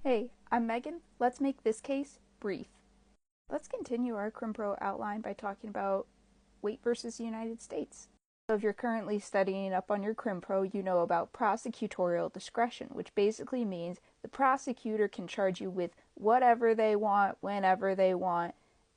Hey, I'm Megan. Let's make this case brief. Let's continue our CrimPro outline by talking about Wayte versus the United States. So if you're currently studying up on your CrimPro, you know about prosecutorial discretion, which basically means the prosecutor can charge you with whatever they want, whenever they want.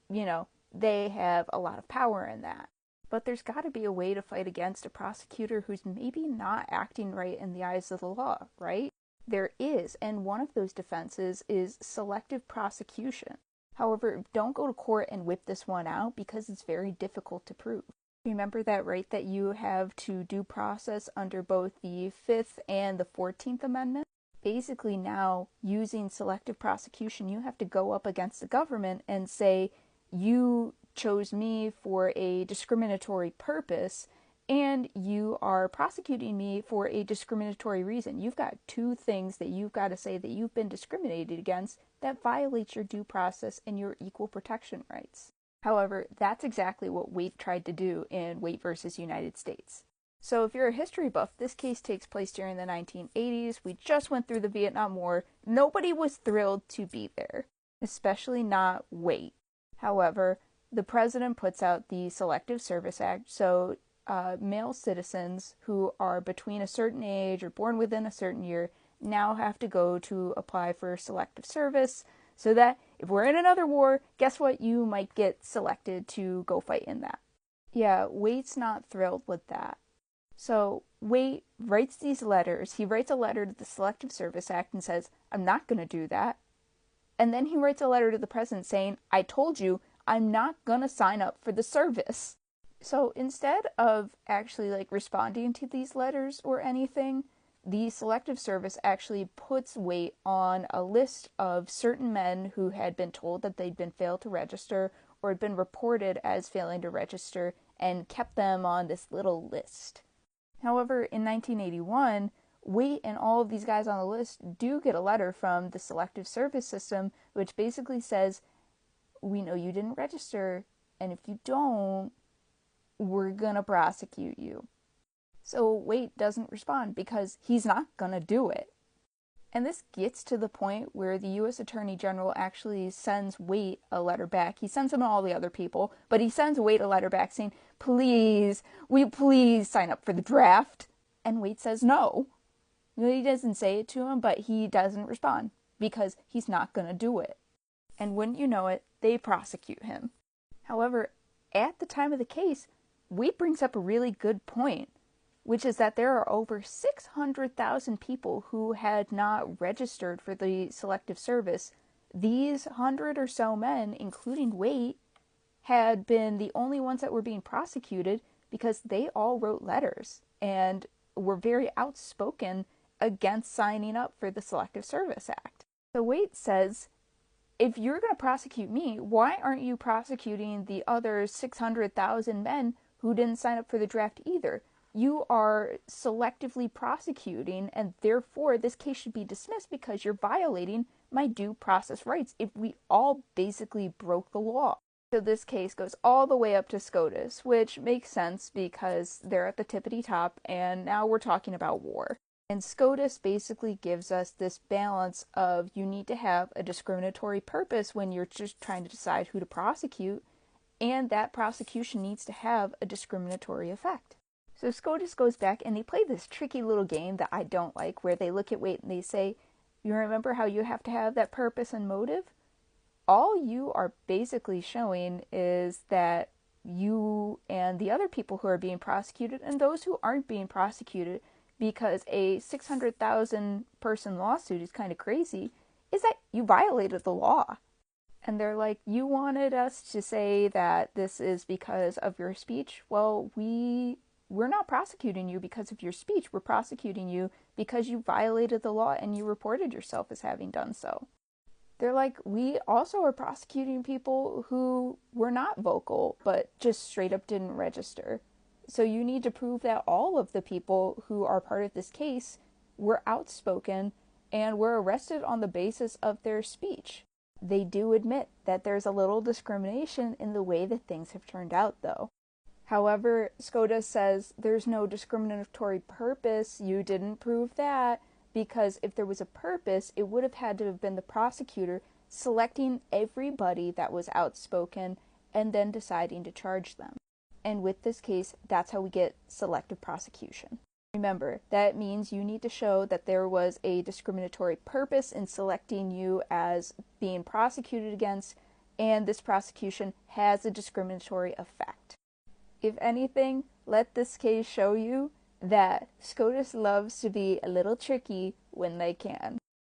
They have a lot of power in that. But there's got to be a way to fight against a prosecutor who's maybe not acting right in the eyes of the law, right? There is, and one of those defenses is selective prosecution. However, don't go to court and whip this one out because it's very difficult to prove. Remember that right that you have to due process under both the 5th and the 14th Amendment? Basically now, using selective prosecution, you have to go up against the government and say, you chose me for a discriminatory purpose, and you are prosecuting me for a discriminatory reason. You've got two things that you've got to say that you've been discriminated against that violates your due process and your equal protection rights. However, that's exactly what Wayte tried to do in Wayte versus United States. So if you're a history buff, this case takes place during the 1980s. We just went through the Vietnam War. Nobody was thrilled to be there, especially not Wayte. However, the president puts out the Selective Service Act, so male citizens who are between a certain age or born within a certain year now have to go to apply for selective service so that if we're in another war, guess what? You might get selected to go fight in that. Yeah, Wayte's not thrilled with that. So Wayte writes these letters. He writes a letter to the Selective Service Act and says, I'm not going to do that. And then he writes a letter to the president saying, I told you I'm not going to sign up for the service. So instead of actually responding to these letters or anything, the Selective Service actually puts Wayte on a list of certain men who had been told that they'd been failed to register or had been reported as failing to register and kept them on this little list. However, in 1981, Wayte and all of these guys on the list do get a letter from the Selective Service System, which basically says, we know you didn't register, and if you don't, we're gonna prosecute you. So Wayte doesn't respond because he's not gonna do it. And this gets to the point where the U.S. Attorney General actually sends Wayte a letter back. He sends him to all the other people, but he sends Wayte a letter back saying, please, will you please sign up for the draft? And Wayte says no. He doesn't say it to him, but he doesn't respond because he's not gonna do it. And wouldn't you know it, they prosecute him. However, at the time of the case, Wayte brings up a really good point, which is that there are over 600,000 people who had not registered for the Selective Service. These 100 or so men, including Wayte, had been the only ones that were being prosecuted because they all wrote letters and were very outspoken against signing up for the Selective Service Act. So Wayte says, if you're going to prosecute me, why aren't you prosecuting the other 600,000 men who didn't sign up for the draft either? You are selectively prosecuting, and therefore this case should be dismissed because you're violating my due process rights if we all basically broke the law. So this case goes all the way up to SCOTUS, which makes sense because they're at the tippity top, and now we're talking about war. And SCOTUS basically gives us this balance of you need to have a discriminatory purpose when you're just trying to decide who to prosecute, and that prosecution needs to have a discriminatory effect. So SCOTUS goes back and they play this tricky little game that I don't like, where they look at Wayte and they say, you remember how you have to have that purpose and motive? All you are basically showing is that you and the other people who are being prosecuted and those who aren't being prosecuted, because a 600,000 person lawsuit is kind of crazy, is that you violated the law. And they're like, you wanted us to say that this is because of your speech? Well, we're not prosecuting you because of your speech. We're prosecuting you because you violated the law and you reported yourself as having done so. They're like, we also are prosecuting people who were not vocal, but just straight up didn't register. So you need to prove that all of the people who are part of this case were outspoken and were arrested on the basis of their speech. They do admit that there's a little discrimination in the way that things have turned out, though. However, SCOTUS says there's no discriminatory purpose, you didn't prove that, because if there was a purpose, it would have had to have been the prosecutor selecting everybody that was outspoken and then deciding to charge them. And with this case, that's how we get selective prosecution. Remember, that means you need to show that there was a discriminatory purpose in selecting you as being prosecuted against, and this prosecution has a discriminatory effect. If anything, let this case show you that SCOTUS loves to be a little tricky when they can.